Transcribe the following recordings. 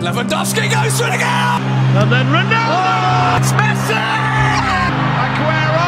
Lewandowski goes for it again! And then Ronaldo! Oh, it's Messi! Aguero!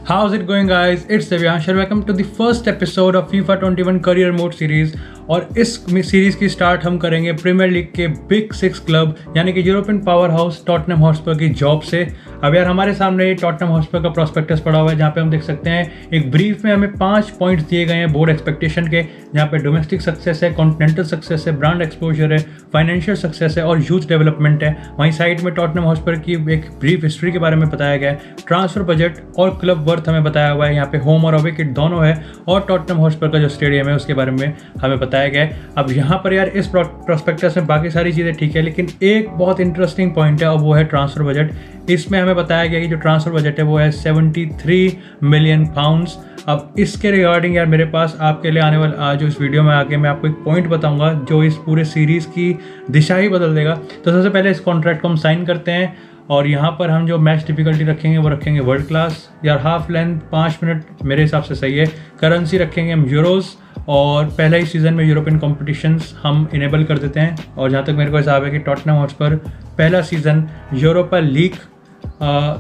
How's it going guys? It's Devyansh and welcome to the first episode of FIFA 21 Career Mode series। और इस series की start हम करेंगे premiere league के big 6 club यानी कि European power house Tottenham Hotspur की job से। अब यार हमारे सामने टॉटनहम हॉटस्पर का प्रोस्पेक्टस पड़ा हुआ है जहाँ पे हम देख सकते हैं एक ब्रीफ में हमें 5 पॉइंट्स दिए गए हैं बोर्ड एक्सपेक्टेशन के, जहाँ पे डोमेस्टिक सक्सेस है, कॉन्टिनेंटल सक्सेस है, ब्रांड एक्सपोजर है, फाइनेंशियल सक्सेस है और यूथ डेवलपमेंट है। वहीं साइड में टॉटनहम हॉटस्पर की एक ब्रीफ हिस्ट्री के बारे में बताया गया है, ट्रांसफर बजट और क्लब वर्थ हमें बताया हुआ है। यहाँ पे होम और अवे किट दोनों है और टॉटनहम हॉटस्पर का जो स्टेडियम है उसके बारे में हमें बताया गया है। अब यहाँ पर यार इस प्रोस्पेक्टस में बाकी सारी चीज़ें ठीक है, लेकिन एक बहुत इंटरेस्टिंग पॉइंट है और वो है ट्रांसफर बजट। इसमें हमें बताया गया कि जो ट्रांसफर बजट है वो है 73 मिलियन पाउंड्स। अब इसके रिगार्डिंग यार मेरे पास आपके लिए आने वाला जो इस वीडियो में आके मैं आपको एक पॉइंट बताऊंगा जो इस पूरे सीरीज़ की दिशा ही बदल देगा। तो सबसे पहले इस कॉन्ट्रैक्ट को हम साइन करते हैं और यहाँ पर हम जो मैच डिफिकल्टी रखेंगे वो रखेंगे वर्ल्ड क्लास। यार हाफ लेंथ 5 मिनट मेरे हिसाब से सही है। करेंसी रखेंगे हम यूरोज़ और पहला ही सीज़न में यूरोपियन कॉम्पिटिशन्स हम इनेबल कर देते हैं। और जहाँ तक मेरे को हिसाब है कि टॉटनहम हॉटस्पर पहला सीज़न यूरोपा लीग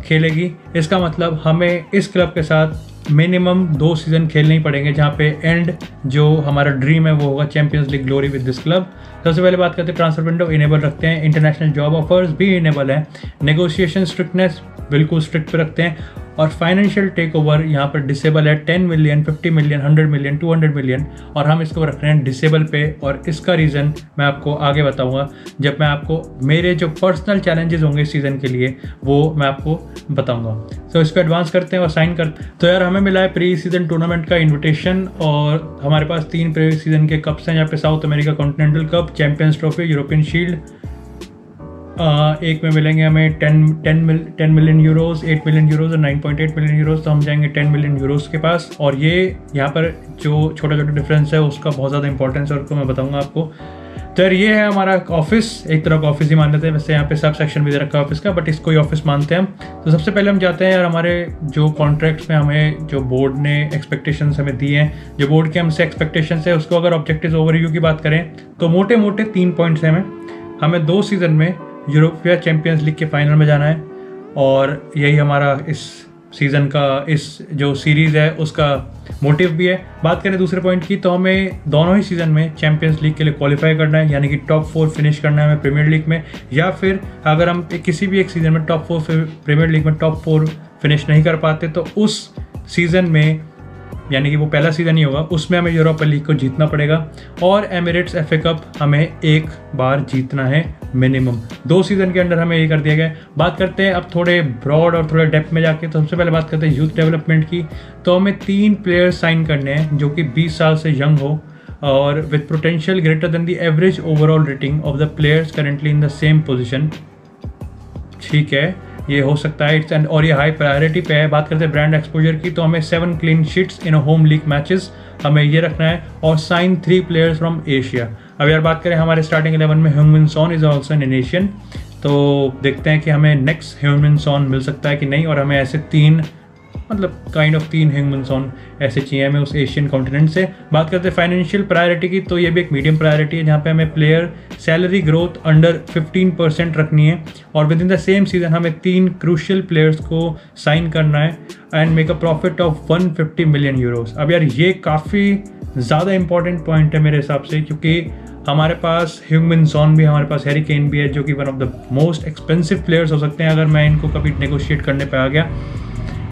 खेलेगी। इसका मतलब हमें इस क्लब के साथ मिनिमम 2 सीज़न खेलने ही पड़ेंगे, जहाँ पे एंड जो हमारा ड्रीम है वो होगा champions league glory with this club. सबसे पहले बात करते हैं ट्रांसफर विंडो इनेबल रखते हैं, इंटरनेशनल जॉब ऑफर्स भी इनेबल है, नेगोशिएशन स्ट्रिक्टनेस बिल्कुल स्ट्रिक्ट पे रखते हैं और फाइनेंशियल टेक ओवर यहाँ पर डिसेबल है। 10 मिलियन, 50 मिलियन, 100 मिलियन, 200 मिलियन और हम इसको रख रहे हैं डिसेबल पे। और इसका रीज़न मैं आपको आगे बताऊंगा जब मैं आपको मेरे जो पर्सनल चैलेंजेस होंगे इस सीज़न के लिए वो मैं आपको बताऊंगा। तो इसको एडवांस करते हैं और साइन करते हैं। तो यार हमें मिला है प्री सीजन टूर्नामेंट का इन्विटेशन और हमारे पास 3 प्री सीजन के कप्स हैं, यहाँ पे south America continental cup, champions trophy, European shield. एक में मिलेंगे हमें 10 मिलियन यूरोज़, 8 मिलियन यूरोज़ और 9.8 मिलियन यूरोज़। तो हम जाएंगे 10 मिलियन यूरोज़ के पास। और ये यहाँ पर जो छोटा छोटा डिफरेंस है उसका बहुत ज़्यादा इंपॉर्टेंस है और उसको मैं बताऊंगा आपको। तो यार ये है हमारा ऑफिस, एक तरह का ऑफिस ही मान लेते हैं, वैसे यहाँ पे सब सेक्शन भी दे रखा है ऑफिस का, बट इसको ही ऑफिस मानते हैं हम। तो सबसे पहले हम जाते हैं यार हमारे जो कॉन्ट्रैक्ट्स में हमें जो बोर्ड ने एक्सपेक्टेशंस हमें दिए हैं, जो बोर्ड के हमसे एक्सपेक्टेशंस है उसको अगर ऑब्जेक्टिव्स ओवरव्यू की बात करें तो मोटे मोटे 3 पॉइंट्स हैं। हमें 2 सीज़न में यूरोपिया चैंपियंस लीग के फाइनल में जाना है और यही हमारा इस सीज़न का, इस जो सीरीज़ है उसका मोटिव भी है। बात करें दूसरे पॉइंट की तो हमें दोनों ही सीज़न में चैंपियंस लीग के लिए क्वालिफाई करना है, यानी कि टॉप 4 फिनिश करना है हमें प्रीमियर लीग में, या फिर अगर हम किसी भी एक सीज़न में टॉप 4 प्रीमियर लीग में टॉप 4 फिनिश नहीं कर पाते तो उस सीज़न में, यानी कि वो पहला सीज़न ही होगा, उसमें हमें यूरोपा लीग को जीतना पड़ेगा और एमिरेट्स FA कप हमें एक बार जीतना है मिनिमम। 2 सीज़न के अंदर हमें ये कर दिया गया है। बात करते हैं अब थोड़े ब्रॉड और थोड़े डेप्थ में जाके। तो सबसे पहले बात करते हैं यूथ डेवलपमेंट की। तो हमें 3 प्लेयर्स साइन करने हैं जो कि 20 साल से यंग हो और with potential greater than the average overall rating of the players currently in the same position. ठीक है, ये हो सकता है और ये हाई प्रायोरिटी पे है। बात करते हैं ब्रांड एक्सपोजर की तो हमें 7 क्लीन शीट्स इन होम लीग मैचेस हमें ये रखना है और साइन 3 प्लेयर्स फ्रॉम एशिया। अब यार बात करें हमारे स्टार्टिंग 11 में ह्यूमन Son is also an Asian, तो देखते हैं कि हमें नेक्स्ट ह्यूमन सॉन मिल सकता है कि नहीं। और हमें ऐसे 3 मतलब काइंड ऑफ 3 ह्यूमन सॉन ऐसे चाहिए हमें उस एशियन कॉन्टिनेंट से। बात करते हैं फाइनेंशियल प्रायोरिटी की तो ये भी एक मीडियम प्रायोरिटी है, जहाँ पे हमें प्लेयर सैलरी ग्रोथ अंडर 15% रखनी है और with in the same season हमें 3 क्रूशियल प्लेयर्स को साइन करना है and make a profit of 150 million euros. अब यार ये काफ़ी ज़्यादा इंपॉर्टेंट पॉइंट है मेरे हिसाब से, क्योंकि हमारे पास ह्यूमन सॉन भी, हमारे पास हैरी केन भी है जो कि one of the most expensive players हो सकते हैं अगर मैं इनको कभी नेगोशिएट करने पे आ गया।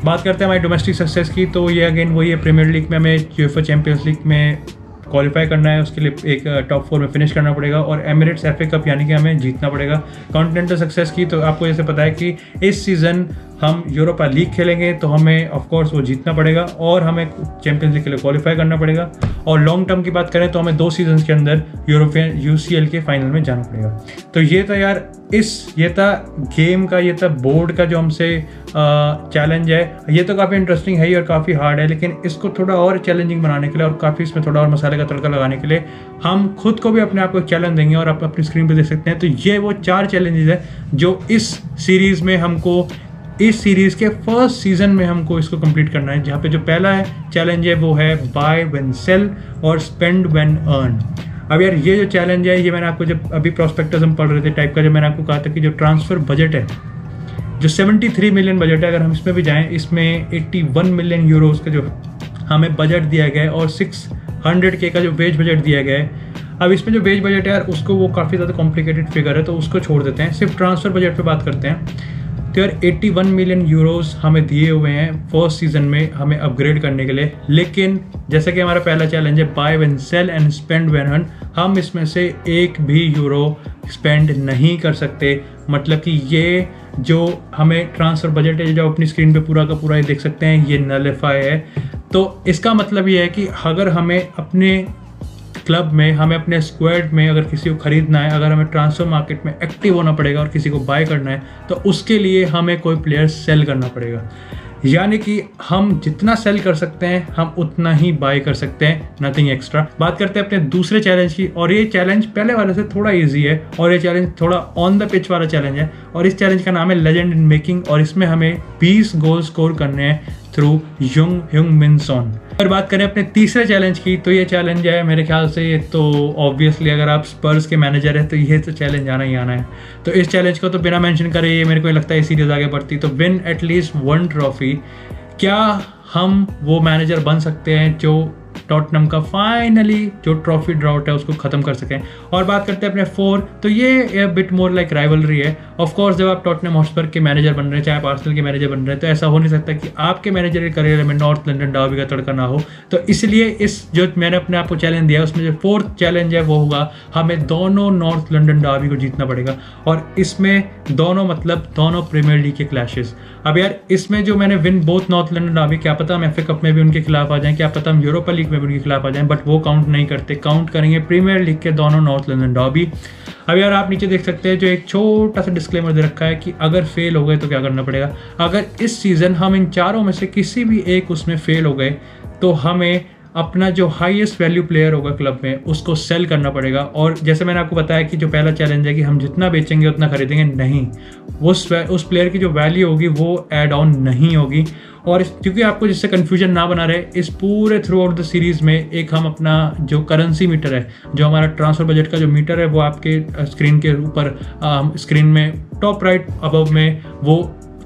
बात करते हैं हमारी डोमेस्टिक सक्सेस की तो ये अगेन वही है, प्रीमियर लीग में हमें यूएफए चैंपियंस लीग में क्वालिफाई करना है, उसके लिए एक टॉप 4 में फिनिश करना पड़ेगा और एमिरेट्स FA कप यानी कि हमें जीतना पड़ेगा। कॉन्टिनेंटल सक्सेस की तो आपको जैसे पता है कि इस सीज़न हम यूरोपा लीग खेलेंगे तो हमें ऑफ कोर्स वो जीतना पड़ेगा और हमें चैंपियंस लीग के लिए क्वालिफाई करना पड़ेगा। और लॉन्ग टर्म की बात करें तो हमें 2 सीजन के अंदर यूरोपियन UCL के फाइनल में जाना पड़ेगा। तो ये था यार ये था गेम का, ये था बोर्ड का जो हमसे चैलेंज है। ये तो काफ़ी इंटरेस्टिंग है ही और काफ़ी हार्ड है, लेकिन इसको थोड़ा और चैलेंजिंग बनाने के लिए और काफ़ी इसमें थोड़ा और मसाले का तड़का लगाने के लिए हम खुद को भी अपने आप को एक चैलेंज देंगे और आप अपनी स्क्रीन पे देख सकते हैं। तो ये वो 4 चैलेंजेस है जो इस सीरीज़ में हमको, इस सीरीज़ के फर्स्ट सीजन में हमको इसको कंप्लीट करना है। जहाँ पे जो पहला है चैलेंज है वो है बाय व्हेन सेल और स्पेंड व्हेन अर्न। अब यार ये जो चैलेंज है, ये मैंने आपको जब अभी प्रोस्पेक्टस हम पढ़ रहे थे टाइप का, जब मैंने आपको कहा था कि जो ट्रांसफ़र बजट है, जो 73 मिलियन बजट है, अगर हम इसमें भी जाएं, इसमें 81 मिलियन यूरोज़ का जो हमें बजट दिया गया है और 600K का जो वेज बजट दिया गया है। अब इसमें जो वेज बजट है यार, उसको वो काफ़ी ज़्यादा कॉम्प्लिकेटेड फिगर है, तो उसको छोड़ देते हैं, सिर्फ ट्रांसफ़र बजट पे बात करते हैं। तो यार 81 मिलियन यूरोज़ हमें दिए हुए हैं फर्स्ट सीज़न में हमें अपग्रेड करने के लिए, लेकिन जैसा कि हमारा पहला चैलेंज है buy when sell and spend when earn, हम इसमें से एक भी यूरो स्पेंड नहीं कर सकते। मतलब कि ये जो हमें ट्रांसफ़र बजट है, जो अपनी स्क्रीन पे पूरा का पूरा ये देख सकते हैं, ये नलिफाई है। तो इसका मतलब ये है कि अगर हमें अपने क्लब में, हमें अपने स्क्वाड में अगर किसी को खरीदना है, अगर हमें ट्रांसफर मार्केट में एक्टिव होना पड़ेगा और किसी को बाय करना है, तो उसके लिए हमें कोई प्लेयर सेल करना पड़ेगा। यानी कि हम जितना सेल कर सकते हैं हम उतना ही बाय कर सकते हैं, नथिंग एक्स्ट्रा। बात करते हैं अपने दूसरे चैलेंज की, और ये चैलेंज पहले वाले से थोड़ा इजी है और ये चैलेंज थोड़ा ऑन द पिच वाला चैलेंज है, और इस चैलेंज का नाम है लेजेंड इन मेकिंग, और इसमें हमें 20 गोल स्कोर करने हैं थ्रू ह्यूंग-मिन सॉन। अगर बात करें अपने तीसरे चैलेंज की, तो ये चैलेंज है मेरे ख्याल से, ये तो ऑब्वियसली अगर आप स्पर्स के मैनेजर हैं तो ये तो चैलेंज आना ही आना है। तो इस चैलेंज को तो बिना मेंशन करे ये मेरे को लगता है सीरीज आगे बढ़ती, तो विन एटलीस्ट 1 ट्रॉफी। क्या हम वो मैनेजर बन सकते हैं जो टॉटनहम का फाइनली जो ट्रॉफी ड्राउट है उसको खत्म कर सकें? और बात करते हैं अपने 4, तो ये बिट मोर लाइक राइवलरी है। ऑफ कोर्स जब आप टॉटनहम हॉटस्पर के मैनेजर बन रहे हैं, चाहे आप आर्सेनल के मैनेजर बन रहे हैं, तो ऐसा हो नहीं सकता कि आपके मैनेजर करियर में नॉर्थ लंदन डर्बी का तड़का ना हो। तो इसलिए इस जो मैंने अपने आप को चैलेंज दिया, उसमें जो 4th चैलेंज है वो होगा हमें दोनों नॉर्थ लंदन डर्बी को जीतना पड़ेगा, और इसमें दोनों मतलब दोनों प्रीमियर लीग के क्लैशेस। अब यार इसमें जो मैंने win both north London derby, क्या पता हम FA कप में भी उनके खिलाफ आ जाएं, क्या पता हम यूरोपा लीग में भी उनके खिलाफ आ जाएं, बट वो काउंट नहीं करते, काउंट करेंगे प्रीमियर लीग के दोनों नॉर्थ लंदन डर्बी। अब यार आप नीचे देख सकते हैं जो एक छोटा सा डिस्क्लेमर दे रखा है कि अगर फेल हो गए तो क्या करना पड़ेगा। अगर इस सीज़न हम इन चारों में से किसी भी एक उसमें फेल हो गए तो हमें अपना जो हाईएस्ट वैल्यू प्लेयर होगा क्लब में उसको सेल करना पड़ेगा। और जैसे मैंने आपको बताया कि जो पहला चैलेंज है कि हम जितना बेचेंगे उतना खरीदेंगे, नहीं, उस प्लेयर की जो वैल्यू होगी वो ऐड ऑन नहीं होगी। और क्योंकि आपको जिससे कन्फ्यूजन ना बना रहे, इस पूरे थ्रू आउट द सीरीज़ में एक हम अपना जो करेंसी मीटर है, जो हमारा ट्रांसफर बजट का जो मीटर है, वो आपके स्क्रीन के ऊपर स्क्रीन में टॉप राइट अबव में वो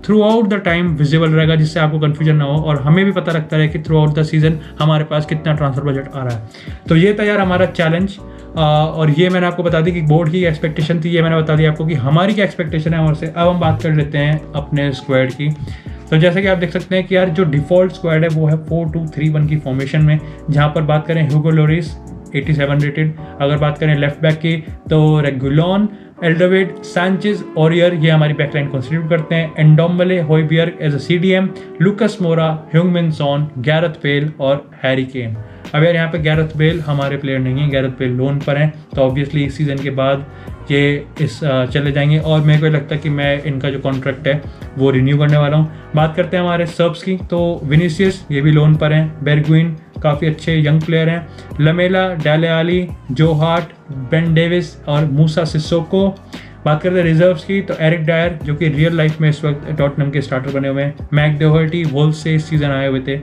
through out the time visible रहेगा, जिससे आपको कन्फ्यूजन ना हो और हमें भी पता लगता रहे कि थ्रू आउट द सीजन हमारे पास कितना ट्रांसफर बजट आ रहा है। तो ये था यार हमारा चैलेंज, और ये मैंने आपको बता दी कि बोर्ड की एक्सपेक्टेशन थी, ये मैंने बता दिया आपको कि हमारी क्या एक्सपेक्टेशन है हमारे से। अब हम बात कर लेते हैं अपने स्क्वाड की। तो जैसे कि आप देख सकते हैं कि यार जो डिफ़ॉल्ट स्क्वाड है वो है 4-2-3-1 की फॉर्मेशन में, जहाँ पर बात करें ह्यूगो लोरिस 87 रेटेड, अगर बात करें लेफ्ट बैक की तो रेगुलॉन, एल्डरवेड, सैंचेज, ऑरियर, ये हमारी बैकलाइन कॉन्स्टिट्यूट करते हैं। एंडोम्बले, होयबियर एज अ CDM, लुकस मोरा, ह्यूंग-मिन सॉन, गैरेथ बेल और हैरी केन। अब यार यहाँ पे गैरेथ बेल हमारे प्लेयर नहीं है, गैरेथ बेल लोन पर हैं, तो ऑब्वियसली इस सीज़न के बाद ये चले जाएंगे, और मेरे को लगता है कि मैं इनका जो कॉन्ट्रैक्ट है वो रिन्यू करने वाला हूँ। बात करते हैं हमारे सर्ब्स की, तो विनीसियस ये भी लोन पर हैं, बेरगुइन काफ़ी अच्छे यंग प्लेयर हैं, लमेला, डेले आली, जो हार्ट, बेन डेविस और मूसा सिसोको। बात करते हैं रिजर्व्स की, तो एरिक डायर जो कि रियल लाइफ में इस वक्त टॉटनहम के स्टार्टर बने हुए हैं, मैक डोहर्टी वोल्स से इस सीज़न आए हुए थे,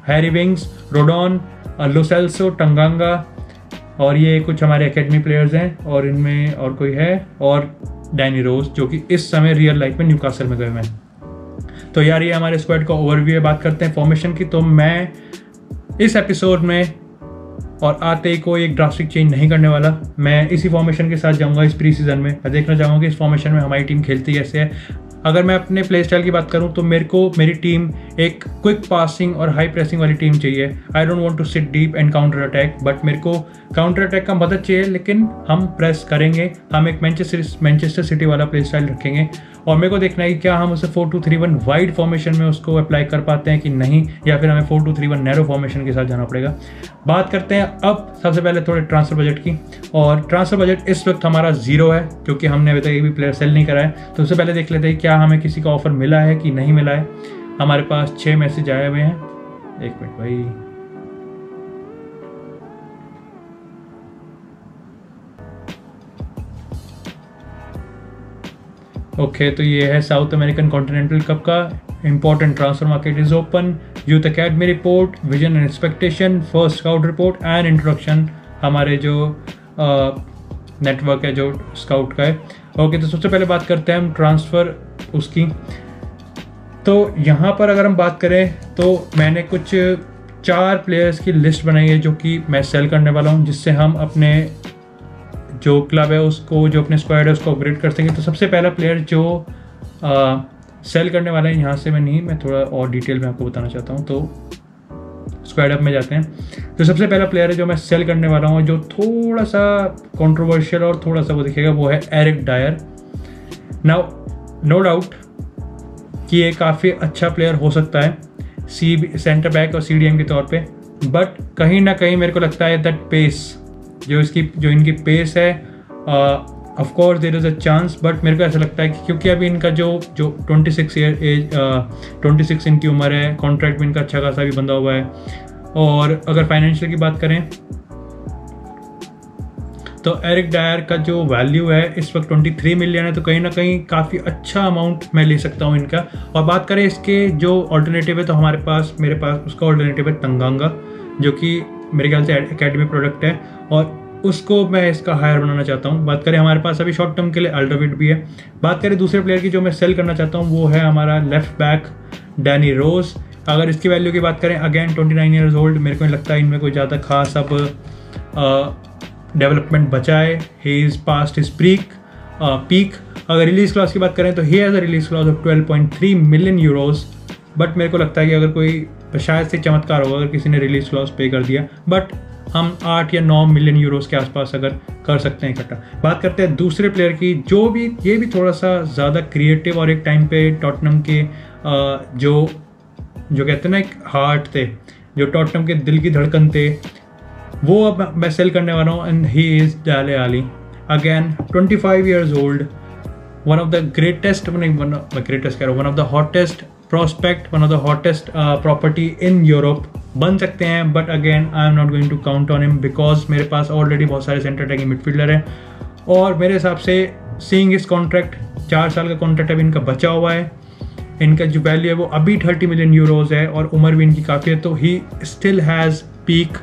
हैरी विंग्स, रोडॉन, लोसेल्सो, टंगांगा, और ये कुछ हमारे एकेडमी प्लेयर्स हैं, और इनमें और कोई है, और डैनी रोज जो कि इस समय रियल लाइफ में न्यूकासल में गए हुए हैं। तो यार ये हमारे स्क्वाड का ओवरव्यू है। बात करते हैं फॉर्मेशन की, तो मैं इस एपिसोड में और आते ही कोई एक ड्रास्टिक चेंज नहीं करने वाला, मैं इसी फॉर्मेशन के साथ जाऊंगा इस प्री सीजन में। मैं देखना चाहूँगा कि इस फॉर्मेशन में हमारी टीम खेलती कैसे है। अगर मैं अपने प्ले स्टाइल की बात करूं तो मेरी टीम एक क्विक पासिंग और हाई प्रेसिंग वाली टीम चाहिए। I don't want to sit deep and counter attack, but मेरे को काउंटर अटैक का मदद चाहिए, लेकिन हम प्रेस करेंगे। हम एक मैनचेस्टर सिटी वाला प्ले स्टाइल रखेंगे, और मेरे को देखना है कि क्या हम उसे 4-2-3-1 वाइड फॉर्मेशन में उसको अप्लाई कर पाते हैं कि नहीं, या फिर हमें 4-2-3-1 नैरो फॉर्मेशन के साथ जाना पड़ेगा। बात करते हैं अब सबसे पहले थोड़े ट्रांसफर बजट की, और ट्रांसफर बजट इस वक्त हमारा 0 है, क्योंकि हमने अभी तक एक भी प्लेयर सेल नहीं करा है। तो उससे पहले देख लेते हैं क्या हमें किसी का ऑफर मिला है कि नहीं मिला है। हमारे पास 6 मैसेज आए हुए हैं, एक मिनट भाई। ओके, तो ये है साउथ अमेरिकन कॉन्टिनेंटल कप का important transfer market is open, youth academy report, vision and expectation, first scout report and introduction. हमारे जो नेटवर्क है जो स्काउट का है। ओके, तो सबसे पहले बात करते हैं हम ट्रांसफ़र उसकी। तो यहाँ पर अगर हम बात करें तो मैंने कुछ 4 प्लेयर्स की लिस्ट बनाई है जो कि मैं सेल करने वाला हूँ, जिससे हम अपने जो क्लब है उसको, जो अपने स्क्वाड है उसको अपग्रेड कर सकें। तो सबसे पहला प्लेयर जो सेल करने वाला है, यहाँ से मैं थोड़ा और डिटेल में आपको बताना चाहता हूँ। तो स्क्वाड अप में जाते हैं। तो सबसे पहला प्लेयर है जो मैं सेल करने वाला हूँ, जो थोड़ा सा कंट्रोवर्शियल और थोड़ा सा वो दिखेगा, वो है Eric Dier. Now no doubt कि ये काफ़ी अच्छा प्लेयर हो सकता है सेंटर बैक और CDM के तौर पे, बट कहीं ना कहीं मेरे को लगता है दैट पेस जो इनकी पेस है, of course there is a chance, but मेरे को ऐसा लगता है कि क्योंकि अभी इनका जो 26 इनकी उम्र है, कॉन्ट्रैक्ट में इनका अच्छा खासा भी बंधा हुआ है, और अगर फाइनेंशियल की बात करें तो एरिक डायर का जो वैल्यू है इस वक्त 23 मिलियन है, तो कहीं ना कहीं काफ़ी अच्छा अमाउंट मैं ले सकता हूँ इनका। और बात करें इसके जो ऑल्टरनेटिव है, तो मेरे पास उसका ऑल्टरनेटिव है तंगांगा, जो कि मेरे ख्याल से एकेडमी प्रोडक्ट है, और उसको मैं इसका हायर बनाना चाहता हूँ। बात करें हमारे पास अभी शॉर्ट टर्म के लिए अल्ट्राविट भी है। बात करें दूसरे प्लेयर की जो मैं सेल करना चाहता हूँ, वो है हमारा लेफ्ट बैक डैनी रोज। अगर इसकी वैल्यू की बात करें, अगेन 29 ईयर्स ओल्ड, मेरे को नहीं लगता इनमें कोई ज़्यादा खास अब डेवलपमेंट बचा है। He is past his peak. अगर रिलीज क्लॉज की बात करें तो he has a release clause of 12.3 million euros, but मेरे को लगता है कि अगर कोई, शायद से चमत्कार होगा अगर किसी ने रिलीज क्लॉज पे कर दिया, बट हम 8 या 9 मिलियन यूरोज के आसपास अगर कर सकते हैं इकट्ठा। बात करते हैं दूसरे प्लेयर की, ये भी थोड़ा सा ज़्यादा क्रिएटिव और एक टाइम पे टॉटनम के जो कहते हैं ना एक हार्ट थे, जो टॉटनम के दिल की धड़कन थे, वो अब मैं सेल करने वाला हूँ, and he is Dele Alli. Again 25 years old, one of the hottest prospect, one of the hottest property in Europe बन सकते हैं, but again I am not going to count on him because मेरे पास already बहुत सारे centre attacking midfielder हैं, और मेरे हिसाब से सीइंग इस कॉन्ट्रैक्ट, 4 साल का कॉन्ट्रैक्ट अभी इनका बचा हुआ है, इनका जो वैल्यू है वो अभी 30 मिलियन यूरोज है, और उम्र भी इनकी काफ़ी है, तो he still has peak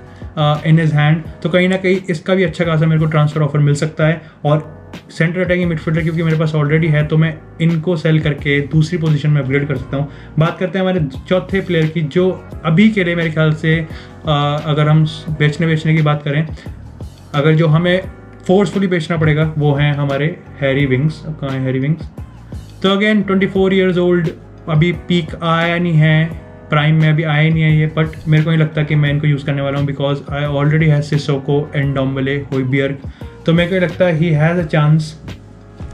in his hand. तो कहीं ना कहीं इसका भी अच्छा खासा मेरे को ट्रांसफर ऑफर मिल सकता है, और सेंटर अटैकिंग मिडफील्डर क्योंकि मेरे पास ऑलरेडी है, तो मैं इनको सेल करके दूसरी पोजीशन में अपग्रेड कर सकता हूँ। बात करते हैं हमारे चौथे प्लेयर की, जो अभी के लिए मेरे ख्याल से अगर हम बेचने की बात करें, अगर जो हमें फोर्सफुली बेचना पड़ेगा वो हैं हमारे हैरी विंग्स। अब कहाँ है हैरी विंग्स? तो अगेन 24 ईयर्स ओल्ड, अभी पीक आया नहीं है, प्राइम में अभी आया नहीं है ये, बट मेरे को नहीं लगता कि मैं इनको यूज़ करने वाला हूँ because I already have Sissoko, Ndombele, Hojbjerg, तो मेरे को लगता है ही हैज़ अ चांस।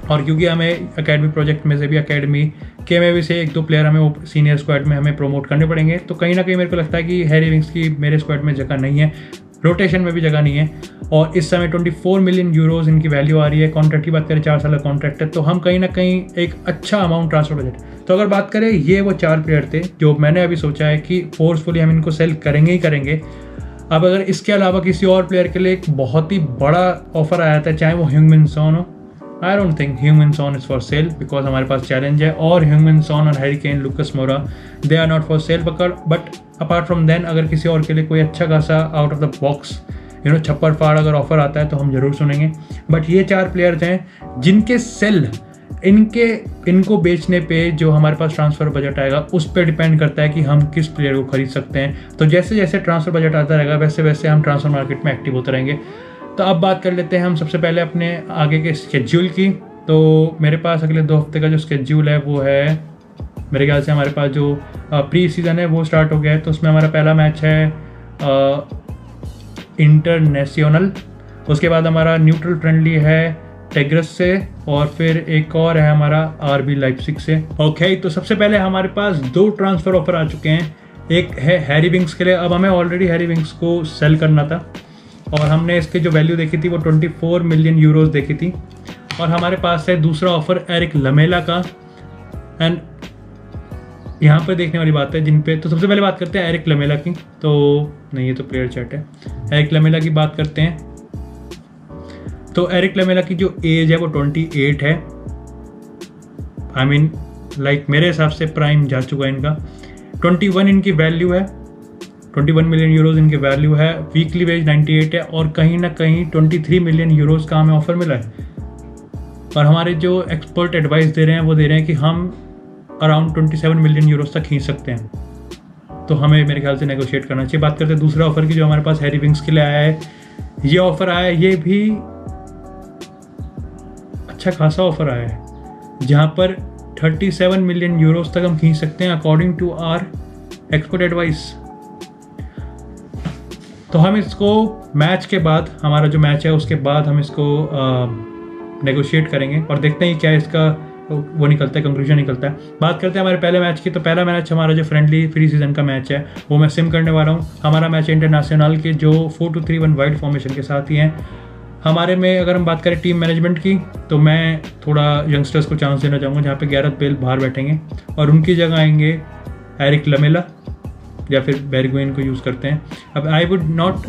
और क्योंकि हमें एकेडमी प्रोजेक्ट में से भी, एकेडमी के में भी से 1-2 प्लेयर हमें वो सीनियर स्क्वाड में हमें प्रमोट करने पड़ेंगे, तो कहीं ना कहीं मेरे को लगता है कि हैरी विंग्स की मेरे स्क्वाड में जगह नहीं है, रोटेशन में भी जगह नहीं है, और इस समय 24 मिलियन यूरोज इनकी वैल्यू आ रही है। कॉन्ट्रैक्ट की बात करें 4 साल का कॉन्ट्रैक्ट है, तो हम कहीं ना कहीं एक अच्छा अमाउंट ट्रांसफर बजट। तो अगर बात करें, ये वो 4 प्लेयर थे जो मैंने अभी सोचा है कि फोर्सफुली हम इनको सेल करेंगे ही करेंगे। अब अगर इसके अलावा किसी और प्लेयर के लिए एक बहुत ही बड़ा ऑफर आया था, चाहे वो ह्यूंगमिन सॉन हो, I don't think Heungmin Son is for sale because हमारे पास चैलेंज है, और ह्यूंगमिन सॉन और Harry Kane, Lucas Moura, they are not for sale. But apart from then अगर किसी और के लिए कोई अच्छा खासा आउट ऑफ द बॉक्स छप्पर फाड़ अगर ऑफर आता है तो हम जरूर सुनेंगे। बट ये 4 प्लेयर्स हैं जिनके सेल, इनको बेचने पे जो हमारे पास ट्रांसफ़र बजट आएगा उस पर डिपेंड करता है कि हम किस प्लेयर को खरीद सकते हैं। तो जैसे जैसे ट्रांसफ़र बजट आता रहेगा वैसे वैसे हम ट्रांसफ़र मार्केट में एक्टिव होते रहेंगे। तो अब बात कर लेते हैं हम सबसे पहले अपने आगे के स्केड्यूल की। तो मेरे पास अगले 2 हफ्ते का जो स्केड्यूल है वो है, मेरे ख्याल से हमारे पास जो प्री सीज़न है वो स्टार्ट हो गया है। तो उसमें हमारा पहला मैच है इंटरनेशनल, उसके बाद हमारा न्यूट्रल फ्रेंडली है टेग्रस से, और फिर एक और है हमारा आरबी लाइप्जिग से। ओके, तो सबसे पहले हमारे पास 2 ट्रांसफ़र ऑफर आ चुके हैं। एक है हैरी विंग्स के लिए, अब हमें ऑलरेडी हैरी विंग्स को सेल करना था, और हमने इसकी जो वैल्यू देखी थी वो 24 मिलियन यूरोज देखी थी। और हमारे पास है दूसरा ऑफर एरिक लमेला का, एंड यहाँ पर देखने वाली बात है जिन पे, तो सबसे पहले बात करते हैं एरिक लमेला की। तो नहीं, ये तो प्लेयर चैट है। एरिक लमेला की बात करते हैं, तो एरिक लमेला की जो एज है वो 28 है। आई मीन लाइक मेरे हिसाब से प्राइम जा चुका है इनका। 21 इनकी वैल्यू है, 21 मिलियन यूरोज इनके वैल्यू है, वीकली वेज 98 है और कहीं ना कहीं 23 मिलियन यूरोज का हमें ऑफर मिला है। और हमारे जो एक्सपर्ट एडवाइस दे रहे हैं वो दे रहे हैं कि हम अराउंड 27 मिलियन यूरोज तक खींच सकते हैं, तो हमें मेरे ख्याल से नेगोशिएट करना चाहिए। बात करते हैं दूसरा ऑफर की जो हमारे पास हैरी विंग्स के लिए आया है। ये ऑफर आया है, ये भी अच्छा खासा ऑफर आया है, जहाँ पर 37 मिलियन यूरोज तक हम खींच सकते हैं according to our expert advice. तो हम इसको मैच के बाद, हमारा जो मैच है उसके बाद हम इसको नेगोशिएट करेंगे और देखते हैं क्या इसका वो निकलता है, कंक्लूजन निकलता है। बात करते हैं हमारे पहले मैच की। तो पहला मैच हमारा जो फ्रेंडली प्री सीजन का मैच है वो मैं सिम करने वाला हूँ। हमारा मैच है इंटरनेशनल के जो 4-2-3-1 वाइड फॉर्मेशन के साथ ही हैं। हमारे में अगर हम बात करें टीम मैनेजमेंट की तो मैं थोड़ा यंगस्टर्स को चांस देना चाहूँगा, जहाँ पे गैरेथ बेल बाहर बैठेंगे और उनकी जगह आएंगे एरिक लमेला या फिर बेरगुइन को यूज़ करते हैं। अब आई वुड नॉट,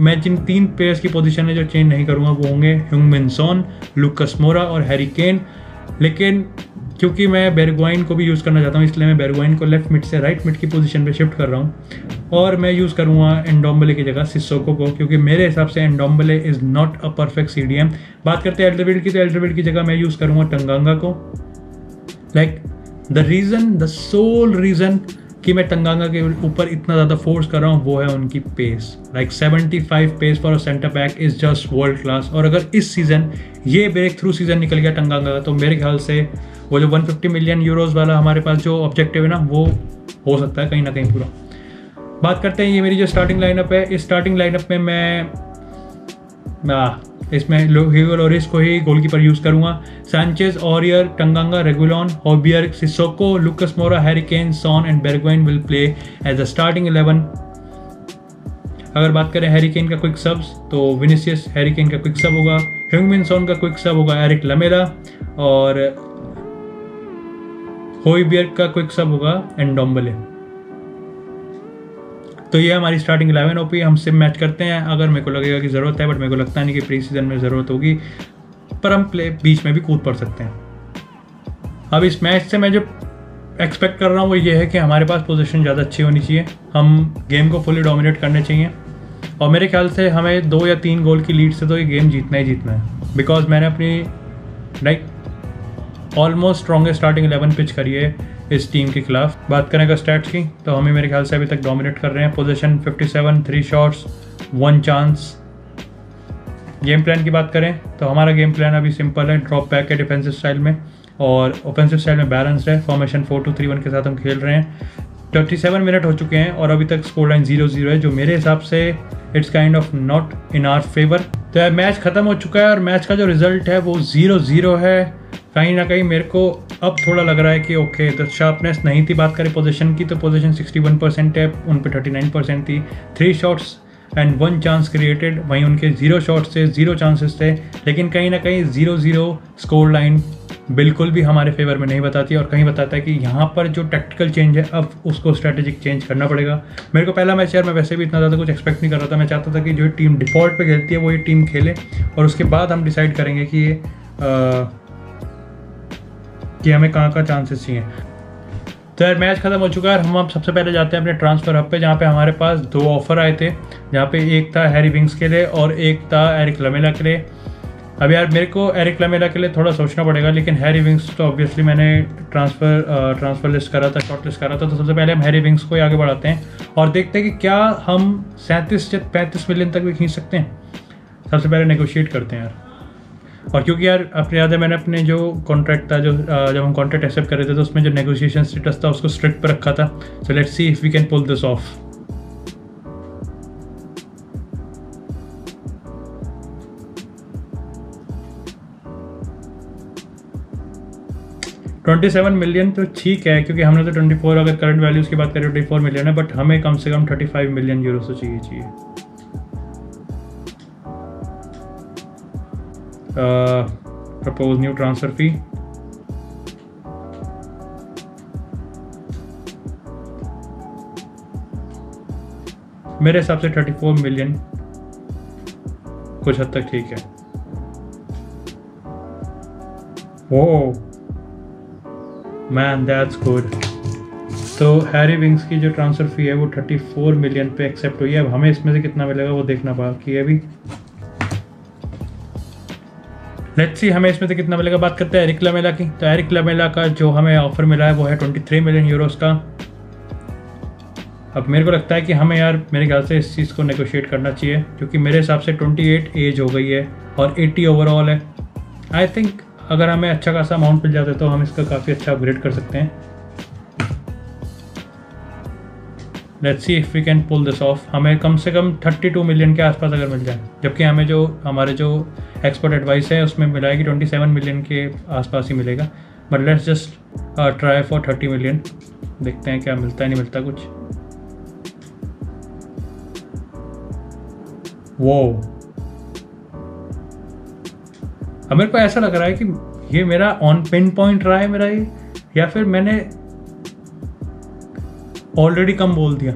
मैं जिन 3 प्लेयर्स की पोजीशन है जो चेंज नहीं करूँगा वो होंगे ह्यूंग-मिन सॉन, लुकास मोरा और हैरी केन। लेकिन क्योंकि मैं बेरगुइन को भी यूज़ करना चाहता हूँ इसलिए मैं बेरगुइन को लेफ्ट मिड से राइट मिड की पोजीशन पे शिफ्ट कर रहा हूँ और मैं यूज़ करूँगा एंडोम्बले की जगह सिसोको को, क्योंकि मेरे हिसाब से Ndombele is not a perfect CDM। बात करते हैं एल्डरवील्ड की, तो एल्डरवील्ड की जगह मैं यूज़ करूँगा टंगांगा को। लाइक द सोल रीज़न कि मैं टंगांगा के ऊपर इतना ज़्यादा फोर्स कर रहा हूँ वो है उनकी pace. Like 75 pace for a centre back is just world class. और अगर इस सीज़न ये ब्रेक थ्रू सीज़न निकल गया टंगांगा का, तो मेरे ख्याल से वो जो 150 मिलियन यूरोज वाला हमारे पास जो ऑब्जेक्टिव है ना वो हो सकता है कहीं ना कहीं पूरा। बात करते हैं ये मेरी जो स्टार्टिंग लाइनअप है। इस स्टार्टिंग लाइनअप में मैं इसमें ह्यूगो लोरिस को ही गोलकीपर यूज़ करूँगा। सैंचेज, ऑरियर, टंगांगा, रेगुलॉन, हॉबियर, Sissoko, Lucas Moura, Harry Kane, Son and Bergwijn will play as the starting 11। अगर बात करें हैरी केन का क्विक सब्स तो विनीसियस हैरी केन का क्विक सब होगा, ह्यूंग-मिन सॉन का क्विक सब होगा एरिक लमेला और हॉबियर का क्विक सब होगा एंडोम्बले। तो ये हमारी स्टार्टिंग 11 ओपी। हम सिम मैच करते हैं अगर मेरे को लगेगा कि ज़रूरत है, बट मेरे को लगता नहीं कि प्री सीजन में ज़रूरत होगी, पर हम प्ले बीच में भी कूद पड़ सकते हैं। अब इस मैच से मैं जो एक्सपेक्ट कर रहा हूँ वो ये है कि हमारे पास पोजीशन ज़्यादा अच्छी होनी चाहिए, हम गेम को फुली डोमिनेट करने चाहिए और मेरे ख्याल से हमें 2 या 3 गोल की लीड से तो ये गेम जीतना ही जीतना है। बिकॉज मैंने अपनी ऑलमोस्ट स्ट्रॉन्गेस्ट स्टार्टिंग 11 पिच करी है इस टीम के खिलाफ। बात करें अगर स्टैट्स की तो हमें मेरे ख्याल से अभी तक डोमिनेट कर रहे हैं। Position 57, 3 shots, 1 chance. Game plan की बात करें तो हमारा गेम प्लान अभी सिंपल है, ड्रॉप बैक है डिफेंसिव स्टाइल में और ऑफेंसिव स्टाइल में बैलेंस्ड है। फॉर्मेशन 4-2-3-1 के साथ हम खेल रहे हैं। 37 मिनट हो चुके हैं और अभी तक स्कोर लाइन 0-0 है, जो मेरे हिसाब से it's kind of not in our favour. तो मैच खत्म हो चुका है और मैच का जो रिजल्ट है वो 0-0 है। कहीं ना कहीं मेरे को अब थोड़ा लग रहा है कि ओके, तो शार्पनेस नहीं थी। बात करें पोजीशन की तो पोजीशन 61% है, उन पे 39% थी। 3 शॉट्स एंड 1 चांस क्रिएटेड, वहीं उनके 0 शॉट्स थे, 0 चांसेस थे। लेकिन कहीं ना कहीं 0-0 स्कोर लाइन बिल्कुल भी हमारे फेवर में नहीं बताती और कहीं बताता है कि यहाँ पर जो टैक्टिकल चेंज है अब उसको स्ट्रैटेजिक चेंज करना पड़ेगा। मेरे को पहला मैच यार मैं वैसे भी इतना ज़्यादा कुछ एक्सपेक्ट नहीं कर रहा था। मैं चाहता था कि जो टीम डिफ़ॉल्ट पे खेलती है वो ये टीम खेले और उसके बाद हम डिसाइड करेंगे कि हमें कहाँ का चांसेस चाहिए। तो यार मैच खत्म हो चुका है। हम अब सबसे पहले जाते हैं अपने ट्रांसफ़र हब पे, जहाँ पे हमारे पास 2 ऑफर आए थे, जहाँ पे एक था हैरी विंग्स के लिए और एक था एरिक लमेला के लिए। अब यार मेरे को एरिक लमेला के लिए थोड़ा सोचना पड़ेगा, लेकिन हैरी विंग्स तो ऑब्वियसली मैंने ट्रांसफ़र लिस्ट करा था, शॉर्ट लिस्ट करा था। तो सबसे पहले हम हैरी विंग्स को ही आगे बढ़ाते हैं और देखते हैं कि क्या हम 37 या 35 मिलियन तक भी खींच सकते हैं। सबसे पहले नेगोशिएट करते हैं यार। और क्योंकि यार अपने याद है मैंने अपने जो कॉन्ट्रैक्ट था, जो जब हम कॉन्ट्रैक्ट एक्सेप्ट कर रहे थे तो उसमें जो नेगोशिएशन स्टेटस था उसको स्ट्रिक्ट पर रखा था। So let's see if we can pull this off. $27 million तो ठीक है, क्योंकि हमने तो 24, अगर करंट वैल्यूज़ की बात करें 24 मिलियन है, बट हमें कम से कम 35 मिलियन यूरो तो चाहिए। Propose new transfer fee. मेरे हिसाब से 34 मिलियन कुछ हद तक ठीक है। Oh man, that's good. तो हैरी विंग्स की जो ट्रांसफ़र फ़ी है वो 34 मिलियन पे एक्सेप्ट हुई है। अब हमें इसमें से कितना मिलेगा वो देखना बाकी है अभी। लेट्स सी हमें इसमें से कितना मिलेगा। बात करते हैं एरिक लामेला की। तो एरिक लामेला का जो हमें ऑफर मिला है वो है 23 मिलियन यूरोस का। अब मेरे को लगता है कि हमें यार मेरे ख्याल से इस चीज़ को नेगोशिएट करना चाहिए, क्योंकि मेरे हिसाब से 28 एज हो गई है और 80 ओवरऑल है। आई थिंक अगर हमें अच्छा खासा अमाउंट मिल जाता है तो हम इसका काफ़ी अच्छा अपग्रेड कर सकते हैं। Let's see if we can pull this off. हमें कम से कम 32 मिलियन के आसपास अगर मिल जाए, जबकि हमें जो हमारे जो एक्सपर्ट एडवाइस है उसमें मिला है कि 27 मिलियन के आसपास ही मिलेगा। But let's just try for 30 million, देखते हैं क्या मिलता है, नहीं मिलता कुछ। वो अब मेरे को ऐसा लग रहा है कि ये मेरा ऑन पिन पॉइंट रहा है मेरा ये, या फिर मैंने ऑलरेडी कम बोल दिया।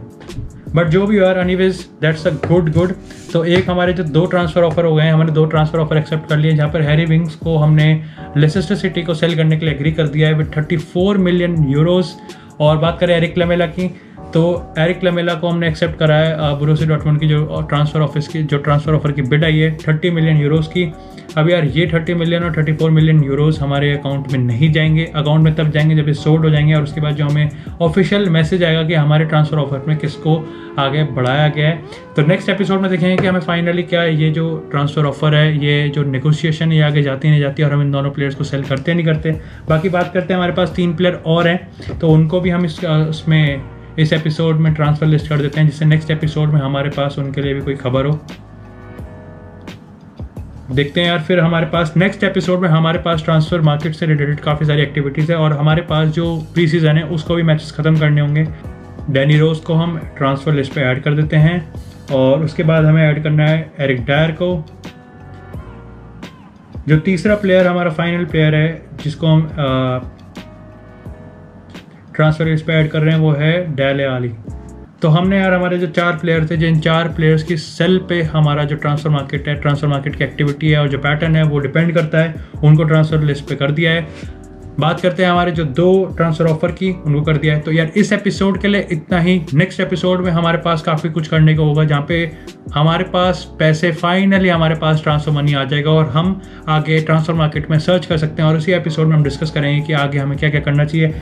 बट जो भी यार एनीवेज दैट्स अ गुड। तो एक हमारे जो 2 ट्रांसफ़र ऑफर हो गए हैं, हमने 2 ट्रांसफ़र ऑफर एक्सेप्ट कर लिए, जहाँ पर हैरी विंग्स को हमने लेसेस्टर सिटी को सेल करने के लिए एग्री कर दिया है विद 34 मिलियन यूरोस। और बात करें एरिक लामेला की, तो एरिक लामेला को हमने एक्सेप्ट करा है बोरुसिया डॉर्टमुंड की जो ट्रांसफ़र ऑफर की बिड आई है 30 मिलियन यूरोस की। अब यार ये 30 मिलियन और 34 मिलियन यूरोस हमारे अकाउंट में नहीं जाएंगे। अकाउंट में तब जाएंगे जब ये सोल्ड हो जाएंगे और उसके बाद जो हमें ऑफिशियल मैसेज आएगा कि हमारे ट्रांसफ़र ऑफर में किसको आगे बढ़ाया गया है। तो नेक्स्ट एपिसोड में देखेंगे कि हमें फाइनली क्या ये जो ट्रांसफ़र ऑफर है, ये जो नेगोशिएशन ये आगे जाती नहीं जाती और हम इन दोनों प्लेयर्स को सेल करते नहीं करते। बाकी बात करते हैं, हमारे पास 3 प्लेयर और हैं, तो उनको भी हम इसमें इस एपिसोड में ट्रांसफ़र लिस्ट कर देते हैं, जिससे नेक्स्ट एपिसोड में हमारे पास उनके लिए भी कोई खबर हो। देखते हैं यार फिर हमारे पास नेक्स्ट एपिसोड में हमारे पास ट्रांसफ़र मार्केट से रिलेटेड काफ़ी सारी एक्टिविटीज़ है और हमारे पास जो प्री सीज़न है उसको भी मैचेस ख़त्म करने होंगे। डैनी रोज को हम ट्रांसफ़र लिस्ट पे ऐड कर देते हैं और उसके बाद हमें ऐड करना है एरिक डायर को। जो तीसरा प्लेयर हमारा फाइनल प्लेयर है जिसको हम ट्रांसफ़र लिस्ट पे ऐड कर रहे हैं वो है डेले आली। तो हमने यार हमारे जो 4 प्लेयर थे, जिन 4 प्लेयर्स की सेल पे हमारा जो ट्रांसफ़र मार्केट है, ट्रांसफ़र मार्केट की एक्टिविटी है और जो पैटर्न है वो डिपेंड करता है, उनको ट्रांसफ़र लिस्ट पे कर दिया है। बात करते हैं हमारे जो 2 ट्रांसफ़र ऑफर की, उनको कर दिया है। तो यार इस एपिसोड के लिए इतना ही। नेक्स्ट एपिसोड में हमारे पास काफ़ी कुछ करने को होगा, जहाँ पे हमारे पास पैसे फाइनली हमारे पास ट्रांसफ़र मनी आ जाएगा और हम आगे ट्रांसफ़र मार्केट में सर्च कर सकते हैं और उसी एपिसोड में हम डिस्कस करेंगे कि आगे हमें क्या क्या करना चाहिए।